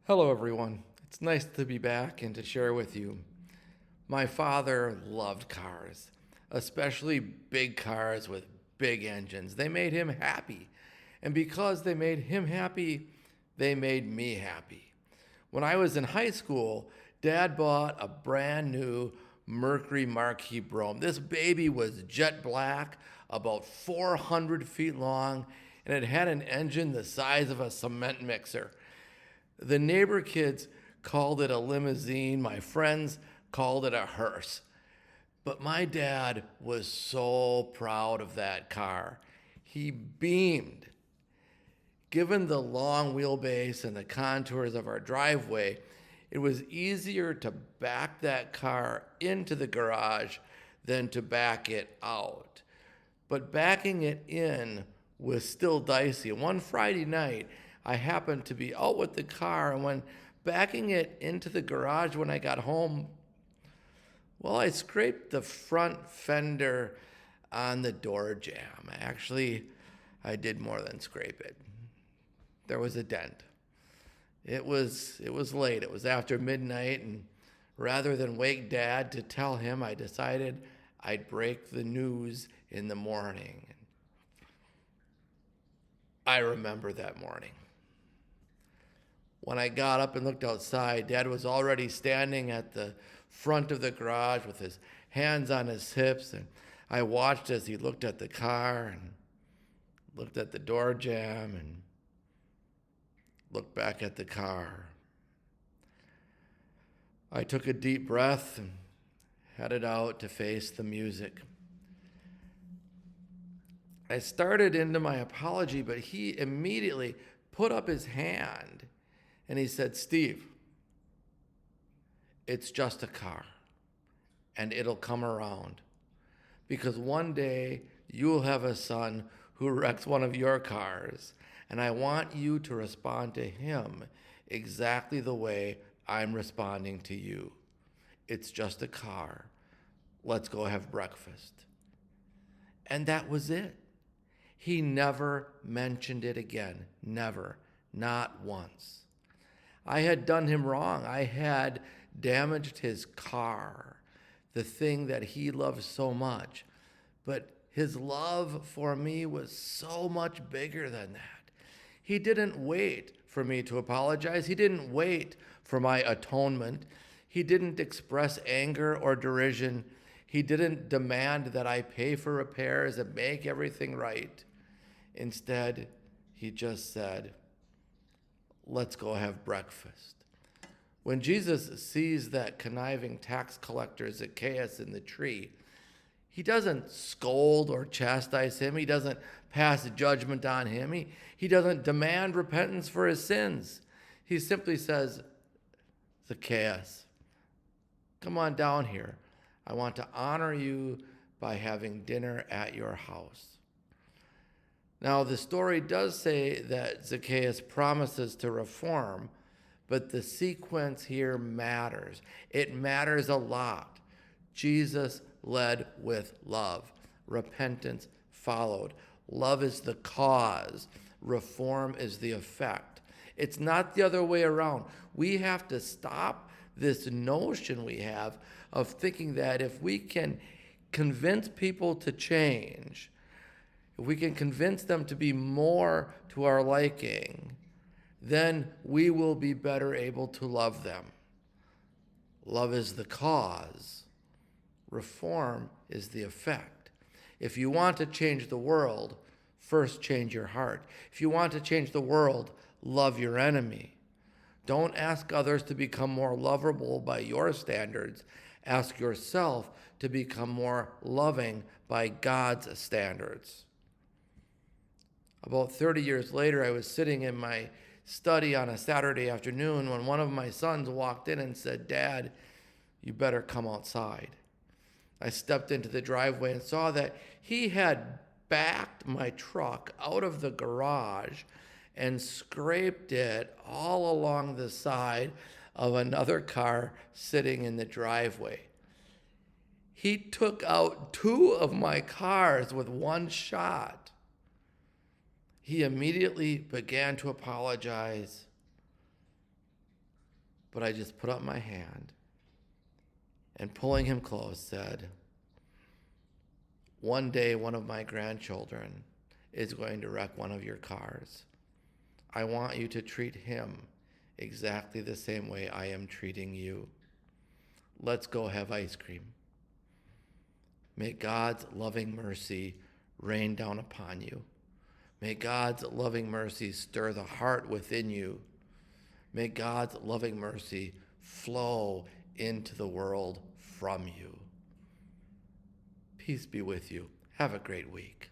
Hello, everyone. It's nice to be back and to share with you. My father loved cars, especially big cars with big engines. They made him happy. And because they made him happy, they made me happy. When I was in high school, Dad bought a brand new Mercury Marquis Brougham. This baby was jet black, about 400 feet long, and it had an engine the size of a cement mixer. The neighbor kids called it a limousine. My friends called it a hearse. But my dad was so proud of that car. He beamed. Given the long wheelbase and the contours of our driveway, it was easier to back that car into the garage than to back it out. But backing it in was still dicey. One Friday night, I happened to be out with the car, and when backing it into the garage when I got home, well, I scraped the front fender on the door jamb. Actually, I did more than scrape it. There was a dent. It was late. It was after midnight, and rather than wake Dad to tell him, I decided I'd break the news in the morning. I remember that morning. When I got up and looked outside, Dad was already standing at the front of the garage with his hands on his hips, and I watched as he looked at the car and looked at the door jamb and looked back at the car. I took a deep breath and headed out to face the music. I started into my apology, but he immediately put up his hand and he said, "Steve, it's just a car and it'll come around because one day you'll have a son who wrecks one of your cars, and I want you to respond to him exactly the way I'm responding to you. It's just a car. Let's go have breakfast." And that was it. He never mentioned it again. Never. Not once. I had done him wrong. I had damaged his car, the thing that he loved so much. But his love for me was so much bigger than that. He didn't wait for me to apologize. He didn't wait for my atonement. He didn't express anger or derision. He didn't demand that I pay for repairs and make everything right. Instead, he just said, "Let's go have breakfast." When Jesus sees that conniving tax collector Zacchaeus in the tree, he doesn't scold or chastise him. He doesn't pass judgment on him. He doesn't demand repentance for his sins. He simply says, "Zacchaeus, come on down here. I want to honor you by having dinner at your house." Now, the story does say that Zacchaeus promises to reform, but the sequence here matters. It matters a lot. Jesus led with love. Repentance followed. Love is the cause. Reform is the effect. It's not the other way around. We have to stop this notion we have of thinking that if we can convince people to change, if we can convince them to be more to our liking, then we will be better able to love them. Love is the cause. Reform is the effect. If you want to change the world, first change your heart. If you want to change the world, love your enemy. Don't ask others to become more lovable by your standards. Ask yourself to become more loving by God's standards. About 30 years later, I was sitting in my study on a Saturday afternoon when one of my sons walked in and said, "Dad, you better come outside." I stepped into the driveway and saw that he had backed my truck out of the garage and scraped it all along the side of another car sitting in the driveway. He took out two of my cars with one shot. He immediately began to apologize. But I just put up my hand and, pulling him close, said, one day one of my grandchildren is going to wreck one of your cars. I want you to treat him exactly the same way I am treating you. Let's go have ice cream. May God's loving mercy rain down upon you. May God's loving mercy stir the heart within you. May God's loving mercy flow into the world from you. Peace be with you. Have a great week.